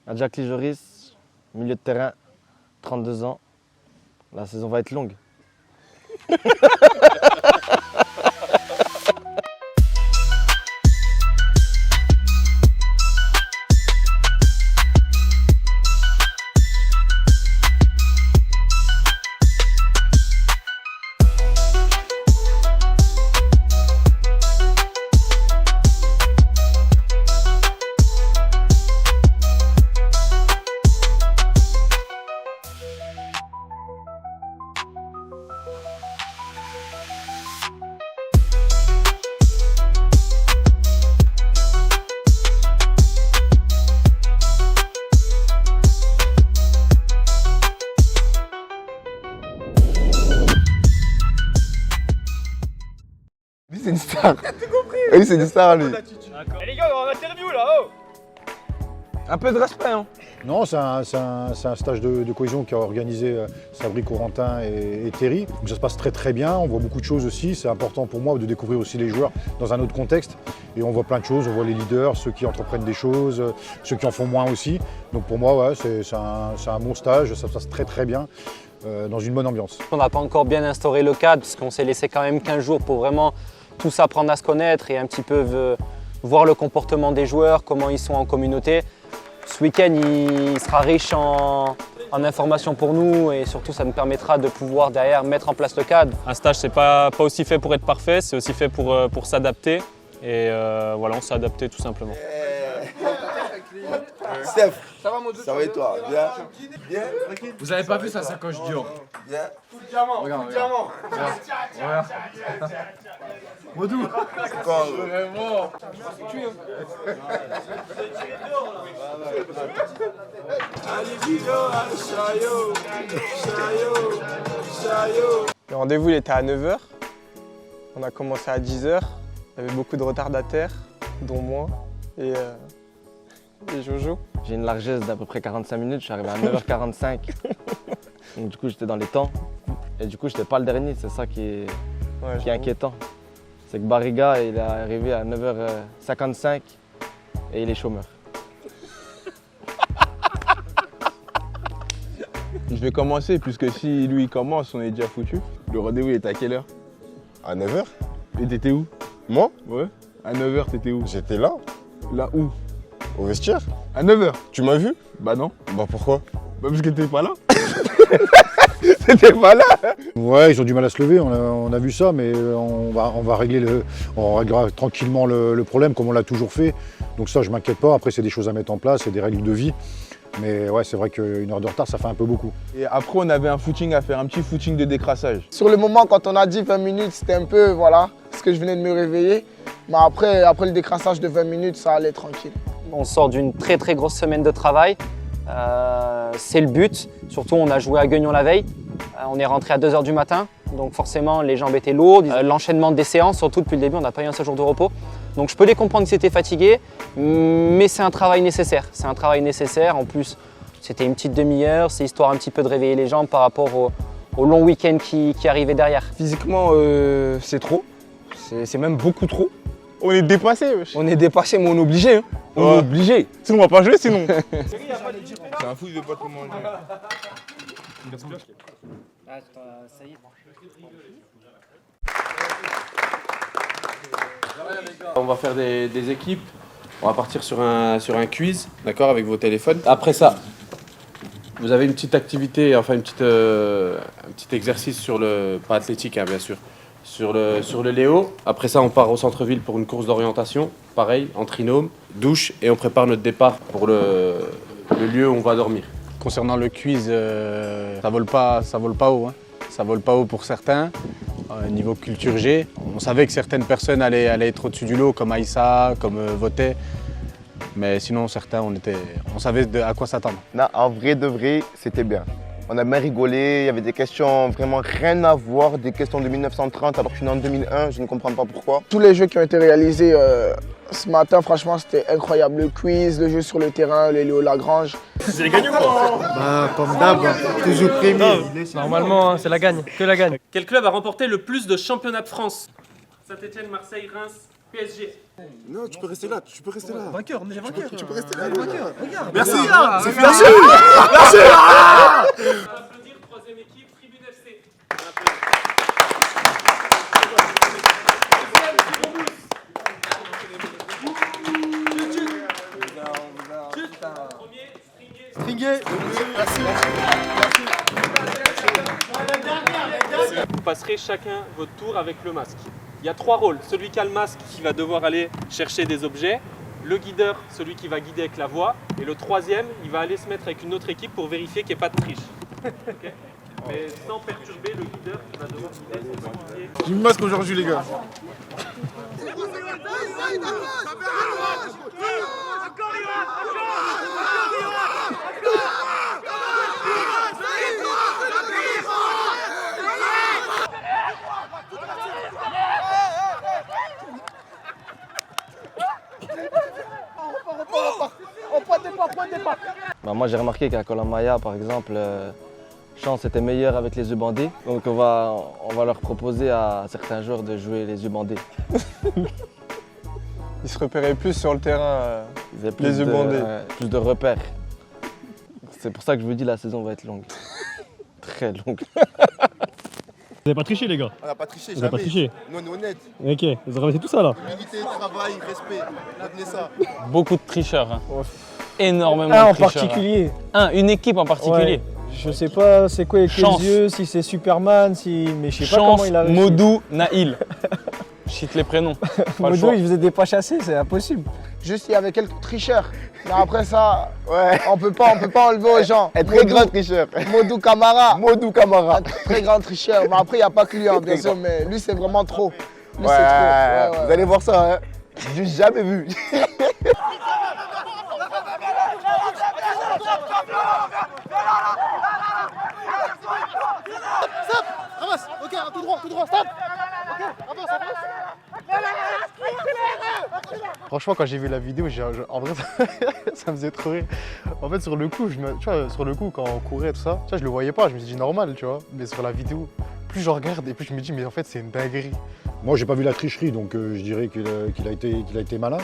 Adjacli Joris, milieu de terrain, 32 ans. La saison va être longue. Lui, c'est une star. Lui, c'est une star, lui. Eh les gars, on va en interview là, oh. Un peu de respect, hein. Non, c'est un stage de cohésion qu'a organisé Sabri, Corentin et Terry. Donc ça se passe très très bien, on voit beaucoup de choses aussi. C'est important pour moi de découvrir aussi les joueurs dans un autre contexte. Et on voit plein de choses, on voit les leaders, ceux qui entreprennent des choses, ceux qui en font moins aussi. Donc pour moi, ouais, c'est un bon stage, ça se passe très très bien, dans une bonne ambiance. On n'a pas encore bien instauré le cadre parce qu'on s'est laissé quand même 15 jours pour vraiment tous apprendre à se connaître et un petit peu voir le comportement des joueurs, comment ils sont en communauté. Ce week-end, il sera riche en informations pour nous et surtout, ça nous permettra de pouvoir derrière mettre en place le cadre. Un stage, c'est pas aussi fait pour être parfait, c'est aussi fait pour s'adapter. Et voilà, on s'est adapté tout simplement. Steph, Ça va, Modou? ça va et toi? Bien? Bien? Vous avez pas vu sa sacoche Dior? Bien? Regarde, regarde. Regarde. Modou. C'est quoi? Vraiment. Le rendez-vous il était à 9 h. On a commencé à 10 h. Il y avait beaucoup de retardataires, dont moi et Jojo. J'ai une largesse d'à peu près 45 minutes, je suis arrivé à 9h45. Donc du coup j'étais dans les temps. Et du coup j'étais pas le dernier, c'est ça qui est inquiétant. C'est que Barriga il est arrivé à 9h55 et il est chômeur. Je vais commencer puisque si lui commence, on est déjà foutu. Le rendez-vous est à quelle heure? À 9h? Et t'étais où? Moi? Ouais. À 9h, t'étais où? J'étais là, Là où? au vestiaire. À 9h? Tu m'as vu? Bah non. Bah pourquoi? Bah parce que t'étais pas là. T'étais pas là. Ouais, ils ont du mal à se lever, on a vu ça, mais on réglera tranquillement le problème comme on l'a toujours fait. Donc ça, je m'inquiète pas. Après, c'est des choses à mettre en place, c'est des règles de vie. Mais ouais, c'est vrai qu'une heure de retard, ça fait un peu beaucoup. Et après, on avait un footing à faire, un petit footing de décrassage. Sur le moment, quand on a dit 20 minutes, c'était un peu, voilà, parce que je venais de me réveiller. Mais après le décrassage de 20 minutes, ça allait tranquille. On sort d'une très très grosse semaine de travail. C'est le but. Surtout, on a joué à Guignon la veille. On est rentré à 2 h du matin. Donc forcément, les jambes étaient lourdes. L'enchaînement des séances, surtout depuis le début, on n'a pas eu un seul jour de repos. Donc je peux les comprendre qu'ils étaient fatigués, mais c'est un travail nécessaire. C'est un travail nécessaire. En plus, c'était une petite demi-heure. C'est histoire un petit peu de réveiller les jambes par rapport au long week-end qui arrivait derrière. Physiquement, c'est trop. C'est même beaucoup trop. On est dépassé, wesh. On est dépassé, mais on est obligé. Hein. On est obligé. Sinon, on va pas jouer, sinon. C'est un fou de pas trop manger. On va faire des équipes. On va partir sur un quiz, d'accord, avec vos téléphones. Après ça, vous avez une petite activité, enfin un petit exercice sur le, pas athlétique hein, bien sûr, sur le Léo. Après ça, on part au centre-ville pour une course d'orientation, pareil, en trinôme, douche, et on prépare notre départ pour le lieu où on va dormir. Concernant le quiz, ça vole pas haut. Hein. Ça vole pas haut pour certains. Niveau culture G, on savait que certaines personnes allaient être au-dessus du lot, comme Aïssa, comme Voté. Mais sinon, certains, on savait à quoi s'attendre. Non, en vrai de vrai, c'était bien. On a bien rigolé, il y avait des questions vraiment rien à voir, des questions de 1930 alors que je suis né en 2001, je ne comprends pas pourquoi. Tous les jeux qui ont été réalisés ce matin, franchement, c'était incroyable. Le quiz, le jeu sur le terrain, les Léo Lagrange. C'est les gagnants quoi? Bah, comme d'hab, toujours premier. Normalement, hein, c'est la gagne, que la gagne. Quel club a remporté le plus de championnats de France? Saint-Etienne, Marseille, Reims, PSG. Non, tu peux rester là, tu peux rester là. Vainqueur, on est vainqueur. Tu peux rester là. Vainqueur, regarde. Merci. Regarde. C'est flashé. Flashé. On va applaudir troisième équipe, Tribune FC. Vous passerez chacun votre tour avec le masque. Il y a 3 rôles. Celui qui a le masque qui va devoir aller chercher des objets, le guideur, celui qui va guider avec la voix, et le troisième, il va aller se mettre avec une autre équipe pour vérifier qu'il n'y ait pas de triche. Okay. Mais sans perturber le guideur qui va devoir guider son équipier. J'ai mis le masque aujourd'hui, les gars. Bah, moi j'ai remarqué qu'à Colomaya par exemple, Chance était meilleur avec les yeux bandés. Donc on va leur proposer à certains joueurs de jouer les yeux bandés. Ils se repéraient plus sur le terrain, Ils avaient les yeux bandés. Plus de repères. C'est pour ça que je vous dis la saison va être longue. Très longue. Vous n'avez pas triché les gars? On n'a pas triché, Vous n'avez pas triché? Non, on est honnête. Ok, vous avez ramassé tout ça là? Humilité, travail, respect. Retenez ça. Beaucoup de tricheurs. Hein. Énormément Un de en tricheurs. particulier. Une équipe en particulier. Ouais. Je sais pas c'est quoi avec Chance. les yeux, si c'est Superman, mais je sais pas Chance, comment il a réussi. Modou, Naïl. Je cite les prénoms. Pas le Modou choix. il faisait des pas chassés, c'est impossible. Juste il y avait quelques tricheurs. Mais après ça, on peut pas enlever aux gens. Un très grand tricheur. Modou Camara. Modou Camara. Un très grand tricheur. Mais après il n'y a pas que lui, hein, bien sûr, mais lui c'est vraiment trop. Lui, Ouais, c'est trop. vous allez voir ça, hein. J'ai jamais vu. Stop. Avance. Ok, tout droit, stop. Ok, avance, Franchement, quand j'ai vu la vidéo, en vrai, ça me faisait trop rire. En fait, sur le coup, tu vois, sur le coup, quand on courait tout ça, tu vois, je le voyais pas, je me suis dit normal, tu vois. Mais sur la vidéo, plus je regarde et plus je me dis, mais en fait, c'est une dinguerie. Moi, j'ai pas vu la tricherie, donc je dirais qu'il a été malin.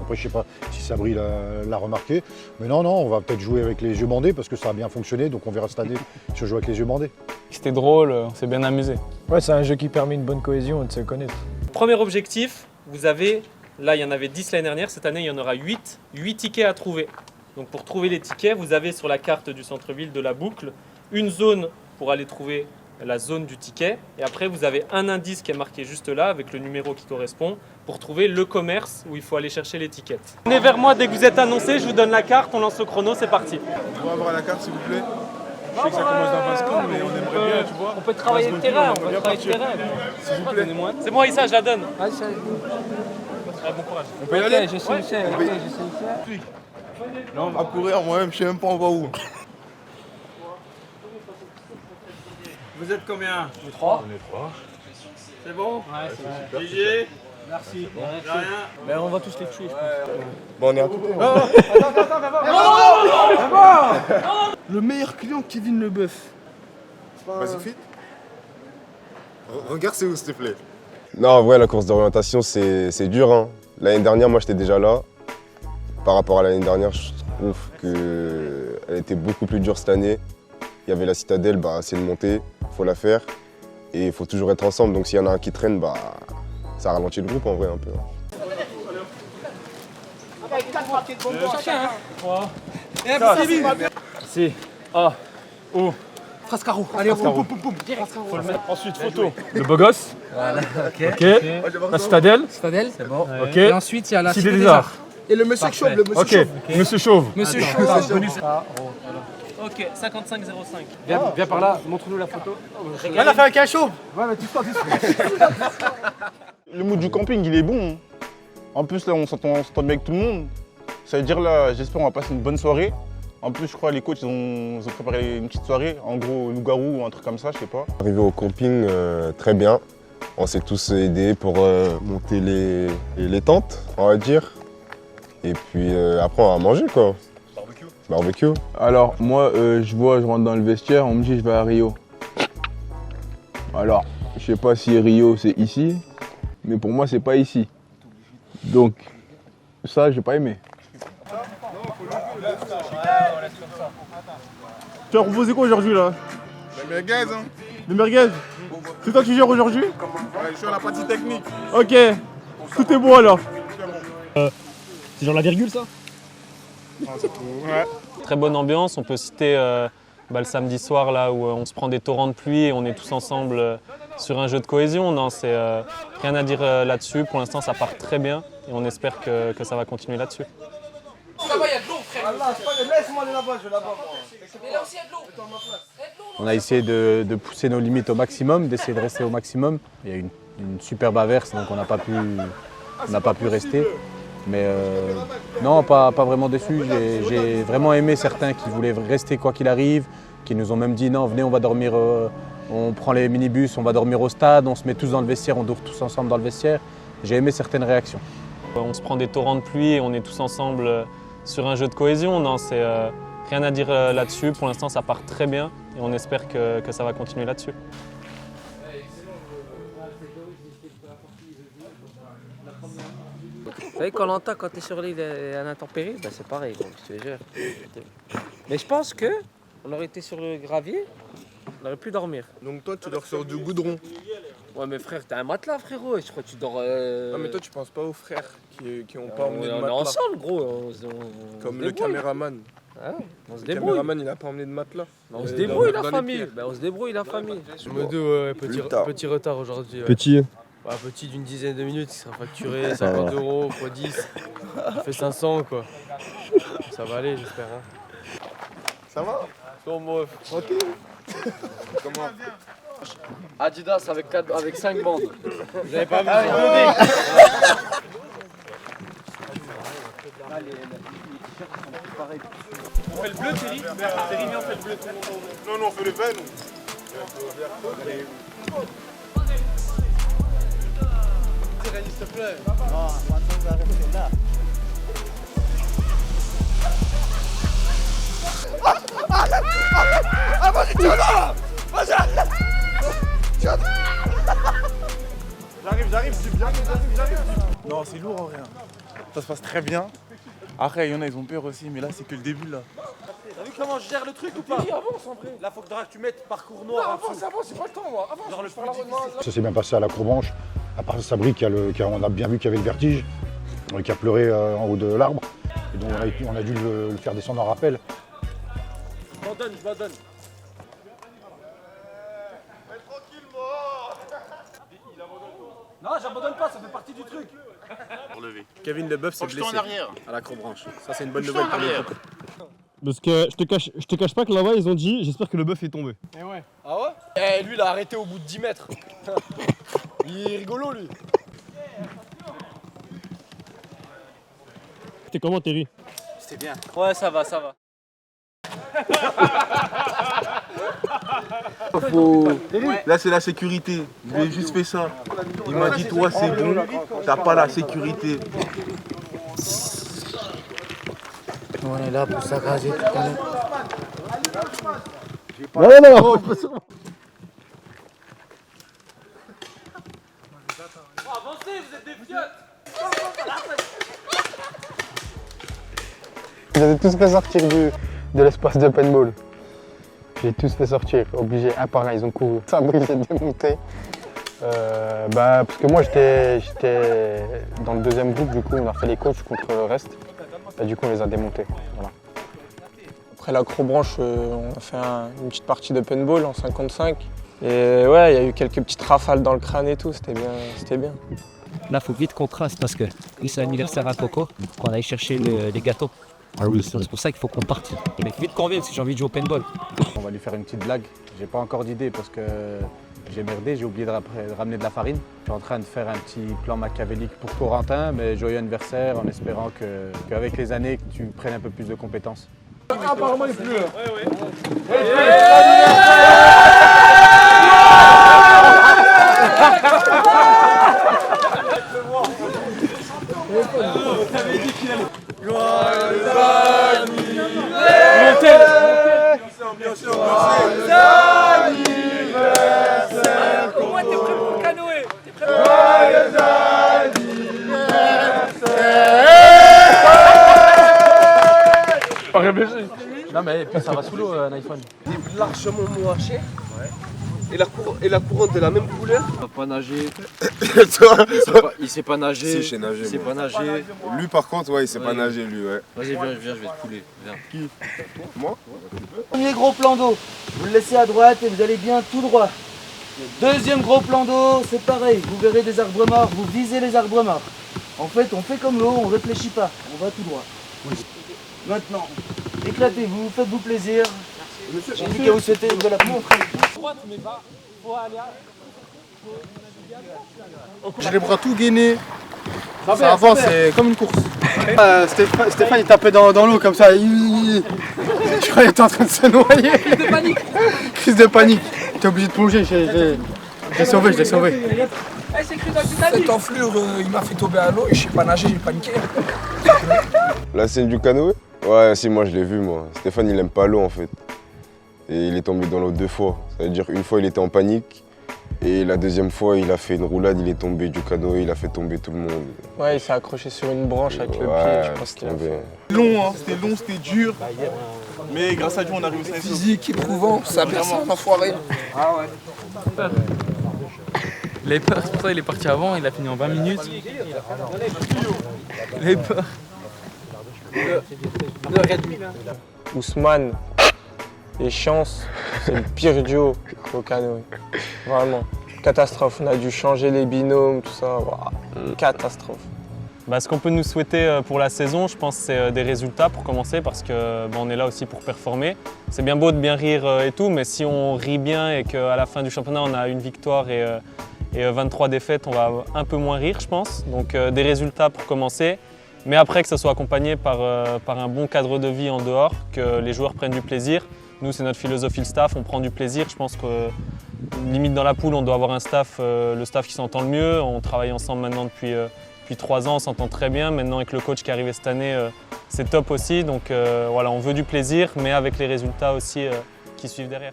Après, je sais pas si Sabri l'a remarqué. Mais non, on va peut-être jouer avec les yeux bandés parce que ça a bien fonctionné. Donc on verra cette année si on joue avec les yeux bandés. C'était drôle, on s'est bien amusé. Ouais, c'est un jeu qui permet une bonne cohésion et de se connaître. Premier objectif, vous avez, là il y en avait 10 l'année dernière, cette année il y en aura 8 tickets à trouver. Donc pour trouver les tickets, vous avez sur la carte du centre-ville de la boucle une zone pour aller trouver la zone du ticket. Et après vous avez un indice qui est marqué juste là avec le numéro qui correspond pour trouver le commerce où il faut aller chercher les tickets. Venez vers moi dès que vous êtes annoncé, je vous donne la carte, on lance le chrono, c'est parti. On pourrait avoir la carte s'il vous plaît. Je sais que ça commence dans 20 secondes, mais on aimerait bien, tu vois. On peut travailler le terrain, S'il vous plaît. C'est bon Issa, je la donne. On peut y aller. Je sais où c'est. Là, on va courir, moi-même, je sais même pas on va où. Vous êtes combien? 3. On est 3. C'est bon? Ouais, c'est bon. Gigi. Merci. Rien. Mais on va tous les tuer, je pense. Bon, on est à tout près. Le meilleur client, Kevin Leboeuf. Vas-y, fit. Regarde, c'est où, s'il te plaît? Non, en vrai, la course d'orientation, c'est dur. Hein. L'année dernière, moi, j'étais déjà là. Par rapport à l'année dernière, je trouve qu'elle était beaucoup plus dure cette année. Il y avait la citadelle, bah, c'est une montée, il faut la faire. Et il faut toujours être ensemble, donc s'il y en a un qui traîne, bah, ça ralentit le groupe en vrai un peu. Chacun. 3. Si. A. O. Frascaro. Allez, poum. Faut le mettre. Ensuite, photo. Le beau gosse. Voilà, ok. La citadelle. Citadelle, c'est bon. Ok. Et ensuite, il y a la Cité des Arts. Et le monsieur chauve, le monsieur Ok. chauve. Monsieur Chauve. Monsieur Chauve. Ok, 5505. Viens par là, montre-nous la photo. On a fait un cachot. Ouais, mais tout ça. Le mood du camping, il est bon. En plus, là, on s'entend bien avec tout le monde. Ça veut dire, là, j'espère qu'on va passer une bonne soirée. En plus, je crois les coachs, ils ont préparé une petite soirée. En gros, loup-garou ou un truc comme ça, je sais pas. Arrivé au camping, très bien. On s'est tous aidés pour monter les tentes, on va dire. Et puis après, on va manger, quoi. Barbecue. Alors, moi, je rentre dans le vestiaire, on me dit je vais à Rio. Alors, je sais pas si Rio c'est ici, mais pour moi c'est pas ici. Donc, ça, j'ai pas aimé. Tu as proposé quoi aujourd'hui là? Les merguez, hein. Des merguez? C'est toi qui gères aujourd'hui? Ouais, je suis à la partie technique. Ok, tout est bon alors. C'est genre la virgule ça? Ouais. Très bonne ambiance, on peut citer le samedi soir là où on se prend des torrents de pluie et on est tous ensemble sur un jeu de cohésion. Non, c'est rien à dire là-dessus. Pour l'instant, ça part très bien et on espère que ça va continuer là-dessus. Là-bas, il y a de l'eau, frère. Laisse-moi aller là-bas, je vais là-bas. Mais là aussi, il y a de l'eau. On a essayé de pousser nos limites au maximum, d'essayer de rester au maximum. Il y a eu une superbe averse, donc on n'a pas pu rester. Mais non, pas vraiment déçu. J'ai vraiment aimé certains qui voulaient rester quoi qu'il arrive, qui nous ont même dit non, venez, on va dormir, on prend les minibus, on va dormir au stade, on se met tous dans le vestiaire, on dort tous ensemble dans le vestiaire. J'ai aimé certaines réactions. On se prend des torrents de pluie et on est tous ensemble sur un jeu de cohésion. Non, c'est rien à dire là-dessus. Pour l'instant, ça part très bien et on espère que ça va continuer là-dessus. Vous savez, Koh-Lanta, quand tu es sur l'île à l'intempérie, ben c'est pareil, quoi, je te jure. Mais je pense que on aurait été sur le gravier, on aurait pu dormir. Donc toi, tu dors sur du goudron. Ouais, mais frère, t'as un matelas, frérot, et je crois que tu dors. Non, mais toi, tu penses pas aux frères qui ont pas emmené de On matelas. est ensemble, gros. Comme le caméraman. Ah, on se Le débrouille. caméraman, il a pas emmené de matelas. On se débrouille, la famille. Ben, on se débrouille, la famille. Petit retard aujourd'hui. Ouais. Petit. Ouais, petit d'une dizaine de minutes, il sera facturé 50 € x 10. Ça fait 500 quoi. Ça va aller, j'espère. Hein. Ça va? Bon, Tranquille. comment? Adidas avec 5 bandes. Vous avez pas vu On fait le bleu, Thierry? Thierry, viens, on fait le bleu. Non, on fait le vin, nous. S'il te plaît. Non, maintenant vous arrêtez là. Ah, vas-y, tu vas! Vas-y! J'arrive. Non, c'est lourd en rien. Ça se passe très bien. Après, il y en a, ils ont peur aussi, mais là, c'est que le début là. T'as vu comment je gère le truc ou pas? Oui, avance en vrai. Là, faut que tu mettes parcours noir. Non, avance, c'est pas le temps, moi. Avance. Genre le plus difficile. Ça s'est bien passé à la Courbranche. À part Sabri, on a bien vu qu'il y avait le vertige, qui a pleuré en haut de l'arbre. Et donc on a dû le faire descendre en rappel. Je m'abandonne. Non, j'abandonne pas, ça fait partie du truc. Kevin Leboeuf s'est blessé à la Courbranche. Ça, c'est une bonne nouvelle pour l'équipe. Parce que je te cache pas que là-bas ils ont dit j'espère que le bœuf est tombé. Eh ouais. Ah ouais? Eh, lui, il a arrêté au bout de 10 mètres. Il est rigolo, lui. C'était comment Terry? C'était bien. Ouais, ça va. Là, c'est la sécurité. Je lui ai juste fait ça. Il m'a dit, toi, c'est bon, t'as pas la sécurité. On est là pour s'arranger, tu connais. Non. Avancez, vous êtes des fiottes. Ils avaient tous fait sortir de l'espace de paintball. J'ai tous fait sortir, obligé, un par un, ils ont couru. Sabri s'est démonté. Parce que moi j'étais dans le deuxième groupe, du coup on a fait les coachs contre le reste. Et du coup on les a démontés. Voilà. Après la Courbranche, on a fait une petite partie de paintball en 55. Et ouais, il y a eu quelques petites rafales dans le crâne et tout, c'était bien. Là, il faut vite qu'on trace parce que c'est l'anniversaire à Coco, qu'on aille chercher les gâteaux. Ah oui, c'est pour ça qu'il faut qu'on parte. Mais vite qu'on vienne parce que j'ai envie de jouer au paintball. On va lui faire une petite blague. J'ai pas encore d'idée parce que j'ai merdé, j'ai oublié de ramener de la farine. Je suis en train de faire un petit plan machiavélique pour Corentin, mais joyeux anniversaire en espérant qu'avec les années, que tu prennes un peu plus de compétences. Apparemment, il pleut. Comment t'es prêt pour le canoë? T'es prêt pour le canoë? Non mais puis ça va sous l'eau un iPhone. Il est largement moins cher. Et la couronne de la même couleur. Il va pas nager. Il sait pas nager. Si, je sais nager. Il sait moi. pas nager. Lui, par contre, ouais, il sait pas nager, lui, ouais. Vas-y, viens, je vais te couler. Viens. Qui? Moi? Premier gros plan d'eau, vous le laissez à droite et vous allez bien tout droit. Deuxième gros plan d'eau, c'est pareil, vous verrez des arbres morts, vous visez les arbres morts. En fait, on fait comme l'eau, on réfléchit pas, on va tout droit. Maintenant, éclatez-vous, faites-vous plaisir. J'ai dit que vous souhaitez de la montrer. J'ai les bras tout gainés. Ça avance, c'est comme une course. Stéphane il tapait dans l'eau comme ça. Je croyais qu'il était en train de se noyer. Crise de panique. Crise de panique. T'es obligé de plonger. Je l'ai sauvé. Cette enflure, il m'a fait tomber à l'eau et je sais pas nager, j'ai paniqué. La scène du canoë? Ouais, si, moi je l'ai vu, moi. Stéphane, il aime pas l'eau en fait. Et il est tombé dans l'eau 2 fois. Ça veut dire une fois, il était en panique. Et la deuxième fois, il a fait une roulade, il est tombé du canoë, il a fait tomber tout le monde. Ouais, il s'est accroché sur une branche avec le pied, je pense qu'il a fait. C'était long, c'était dur. Mais grâce à Dieu, on a réussi à sauver. Physique, éprouvant, ça perce un enfoiré. Ah ouais. Il avait peur, c'est pour ça qu'il est parti avant, il a fini en 20 minutes. Il avait peur. Ousmane et Chance, c'est le pire duo au canoë. Vraiment. Catastrophe. On a dû changer les binômes, tout ça. Wow. Catastrophe. Bah, ce qu'on peut nous souhaiter pour la saison, je pense, c'est des résultats pour commencer parce que on est là aussi pour performer. C'est bien beau de bien rire et tout, mais si on rit bien et qu'à la fin du championnat, on a une victoire et 23 défaites, on va un peu moins rire, je pense. Donc des résultats pour commencer. Mais après, que ça soit accompagné par un bon cadre de vie en dehors, que les joueurs prennent du plaisir. Nous, c'est notre philosophie, le staff, on prend du plaisir. Je pense que limite dans la poule, on doit avoir un staff, le staff qui s'entend le mieux. On travaille ensemble maintenant depuis 3 ans, on s'entend très bien. Maintenant, avec le coach qui est arrivé cette année, c'est top aussi. Donc voilà, on veut du plaisir, mais avec les résultats aussi qui suivent derrière.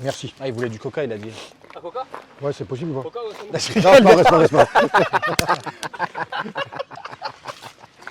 Merci. Ah, il voulait du coca, il a dit. Un coca? Ouais, c'est possible ou pas? Coca ou Non, reste pas.